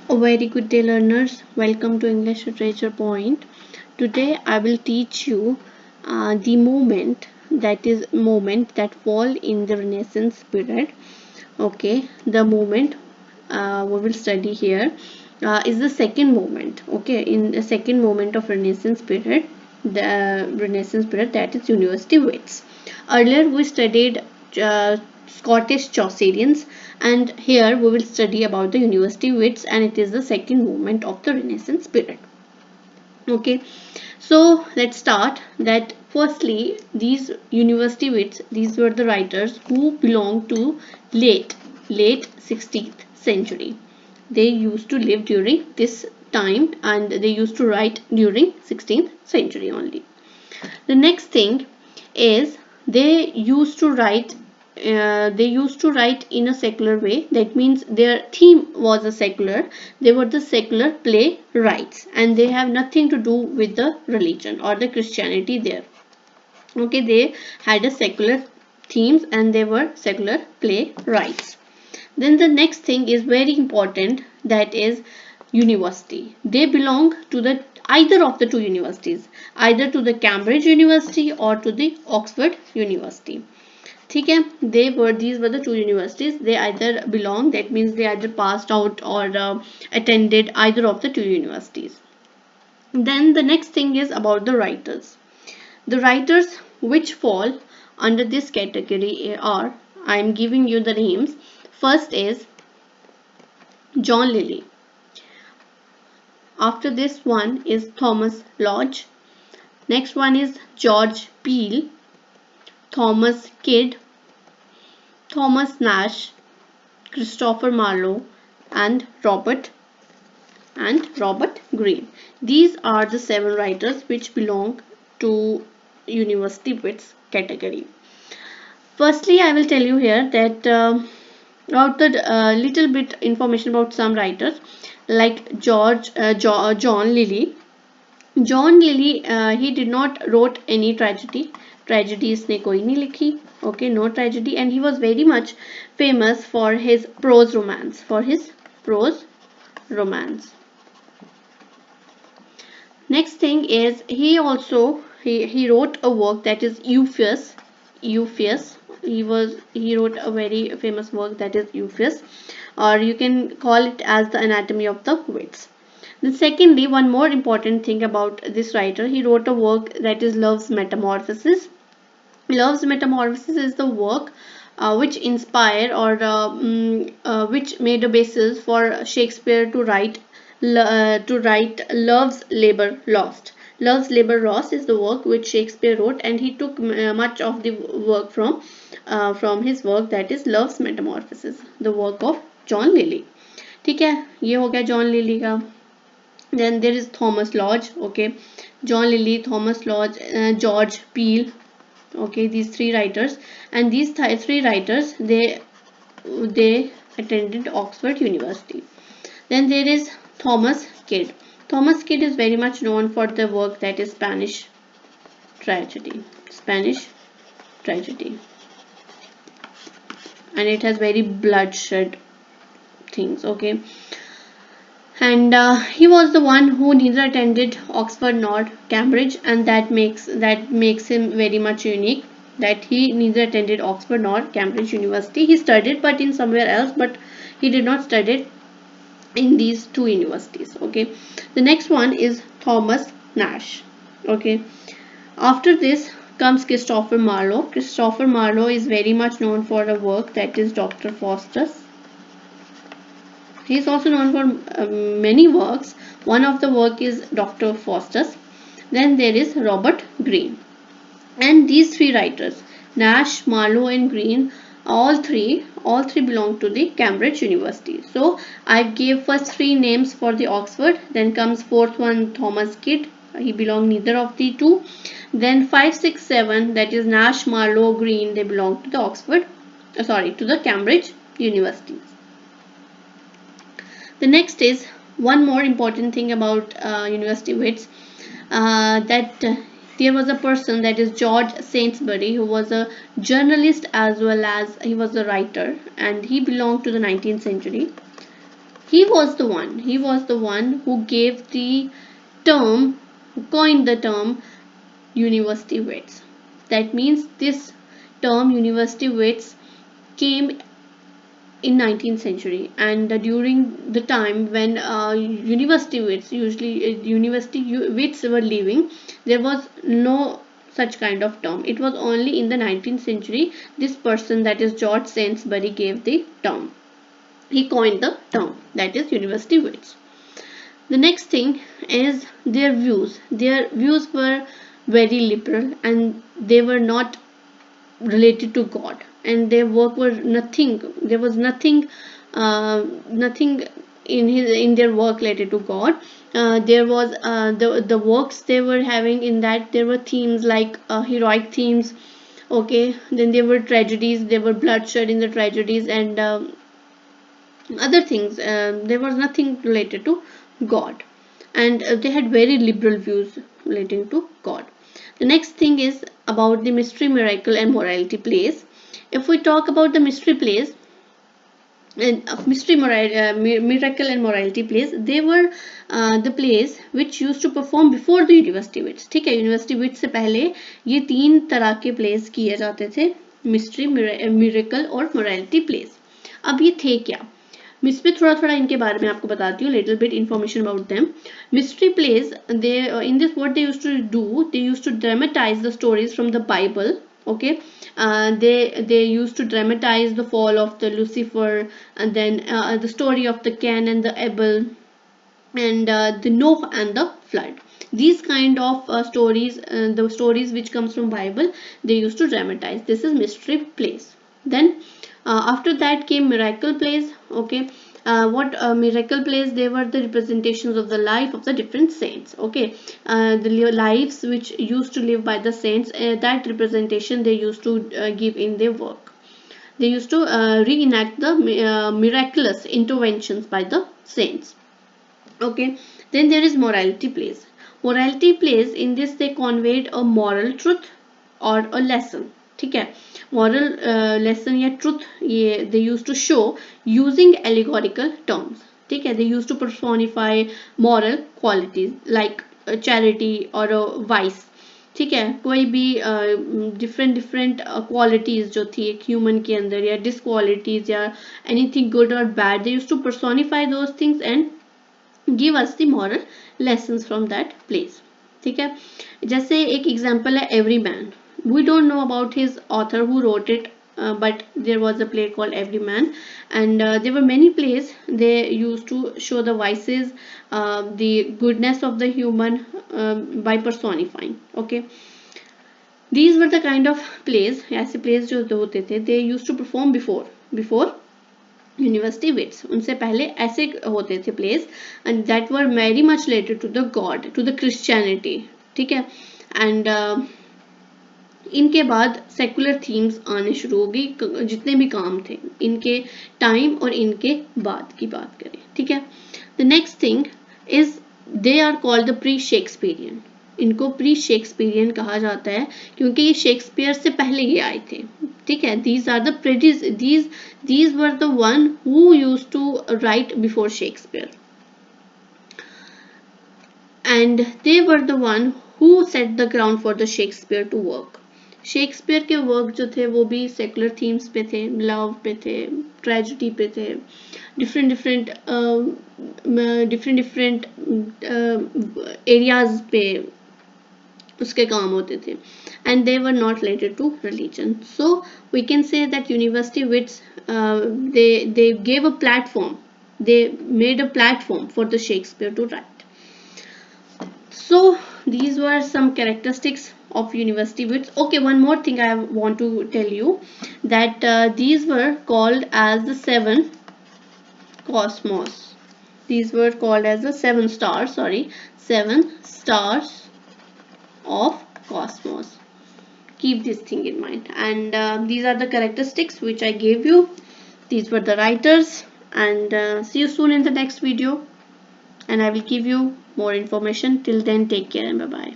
A very good day, learners. Welcome to English Literature Point. Today, I will teach you the moment that fall in the Renaissance period. Okay, the moment we will study here is the second moment. Okay, in the second moment of Renaissance period, the Renaissance period, that is University wits. Earlier, we studied Scottish Chaucerians, and here we will study about the University wits, and it is the second movement of the Renaissance period. Okay, so let's start that. Firstly, these university wits, these were the writers who belonged to late 16th century. They used to live during this time, and they used to write during 16th century only. The next thing is they used to write in a secular way. That means their theme was a secular. They were the secular playwrights, and they have nothing to do with the religion or the Christianity there. Okay, they had a secular themes, and they were secular playwrights. Then the next thing is very important, that is university. They belong to the either of the two universities, either to the Cambridge University or to the Oxford University. ठीक है, these were the two universities. They either belong, that means they either passed out or attended either of the two universities. Then the next thing is about the writers. The writers which fall under this category are, I am giving you the names. First is John Lilly. After this one is Thomas Lodge. Next one is George Peele, Thomas Kidd, Thomas Nash, Christopher Marlowe, and Robert Greene. These are the 7 writers which belong to University wits category. Firstly, I will tell you here that about the little bit information about some writers like John Lilly. John Lilly, he did not wrote any tragedy. Tragedy इसने कोई नहीं लिखी. Okay, no tragedy, and he was very much famous for his prose romance. Next thing is he wrote a work that is Euphus. He wrote a very famous work that is Euphus, or you can call it as the Anatomy of the Wits. Then secondly, one more important thing about this writer, he wrote a work that is Love's Metamorphosis. Love's Metamorphosis is the work which inspired or which made a basis for Shakespeare to write Love's Labour Lost. Love's Labour Lost is the work which Shakespeare wrote, and he took much of the work from his work that is Love's Metamorphosis, the work of John Lilly. ठीक है, ये हो गया John lily का. Then there is Thomas Lodge. Okay, John Lilly, Thomas Lodge, George Peele. Okay, these 3 writers, and these 3 writers they attended Oxford University. Then there is Thomas Kidd. Thomas Kidd is very much known for the work that is Spanish tragedy, and it has very bloodshed things. Okay, and he was the one who neither attended Oxford nor Cambridge, and that makes him very much unique, that he neither attended Oxford nor Cambridge University. He studied but in somewhere else, but he did not study in these 2 universities. Okay, the next one is Thomas Nash. Okay, after this comes Christopher Marlowe. Christopher Marlowe is very much known for a work that is Dr. Faustus. He is also known for many works. One of the work is Dr. Faustus. Then there is Robert Greene. And these 3 writers, Nash, Marlowe and Greene, all three belong to the Cambridge University. So I gave first 3 names for the Oxford. Then comes 4th one, Thomas Kidd. He belonged neither of the 2. Then 5, 6, 7, that is Nash, Marlowe, Greene, they belong to the to the Cambridge University. The next is one more important thing about University wits, that there was a person, that is George Saintsbury, who was a journalist as well as he was a writer, and he belonged to the 19th century. He was the one who gave the term, who coined the term university wits. That means this term university wits came in 19th century, and during the time when university wits, usually wits were living, there was no such kind of term. It was only in the 19th century this person, that is George Sainsbury, gave the term. He coined the term, that is university wits. The next thing is their views. Their views were very liberal, and they were not related to God, and their work was nothing. There was nothing in their work related to God. There was the works they were having, in that there were themes like heroic themes. Okay, then there were tragedies. There were bloodshed in the tragedies, and other things. There was nothing related to God, and they had very liberal views relating to God. The next thing is about the mystery, miracle, and morality plays. If we talk about the mystery plays, and miracle and morality plays, they were the plays which used to perform before the university wits. ठीक है, university wits से पहले ये तीन तरह के place किए जाते थे, मिस्ट्री, मिरेकल और मोरालिटी प्लेस. अब ये थे क्या? मिस्ट्री, थोड़ा इनके बारे में आपको बताती हूँ, little bit information about them. Mystery plays, they in this what they used to do, they used to dramatize the stories from the Bible. Okay, they used to dramatize the fall of the Lucifer, and then the story of the Cain and the Abel, and the Noah and the flood. These kind of stories, the stories which comes from Bible, they used to dramatize. This is mystery plays. Then after that came miracle plays. Okay, what miracle plays, they were the representations of the life of the different saints. Okay, the lives which used to live by the saints, that representation they used to give in their work. They used to reenact the miraculous interventions by the saints. Okay, then there is morality plays. Morality plays, in this they conveyed a moral truth or a lesson. ठीक है, moral lesson या truth, ये they used to show using allegorical terms. ठीक है, they used to personify moral qualities like charity or a vice. ठीक है, कोई भी डिफरेंट क्वालिटीज जो थी एक ह्यूमन के अंदर, या डिसक्वालिटीज, या एनीथिंग गुड और bad, they used to personify those things and give us the moral lessons from that place. ठीक है, जैसे एक एग्जांपल है every man. We don't know about his author who wrote it, but there was a play called Every Man, and there were many plays. They used to show the vices, the goodness of the human, by personifying. Okay, these were the kind of plays, ऐसे plays जो होते थे, they used to perform before university wits. उनसे पहले ऐसे होते थे place, and that were very much related to the God, to the Christianity. ठीक है, एंड इनके बाद सेकुलर थीम्स आने शुरू हो गई, जितने भी काम थे इनके टाइम और इनके बाद की बात करें. ठीक है, the next thing is they are called the pre Shakespearean. इनको प्री शेक्सपियरियन कहा जाता है क्योंकि ये शेक्सपियर से पहले ये आए थे. ठीक है, these are the these were the one who used to write before Shakespeare, and they were the one who set the ground for the Shakespeare to work. Shakespeare के वर्क जो थे वो भी सेकुलर थीम्स पे थे, love पे थे, tragedy पे थे, डिफरेंट एरियाज पे उसके काम होते थे, and they were not related to religion. So we can say that university wits, they gave a platform, they made a platform for the Shakespeare to write. So these were some characteristics of university wits. Okay, one more thing I want to tell you, that these were called as the seven cosmos. These were called as the seven stars of cosmos. Keep this thing in mind, and these are the characteristics which I gave you. These were the writers, and see you soon in the next video, and I will give you more information. Till then, take care and bye bye.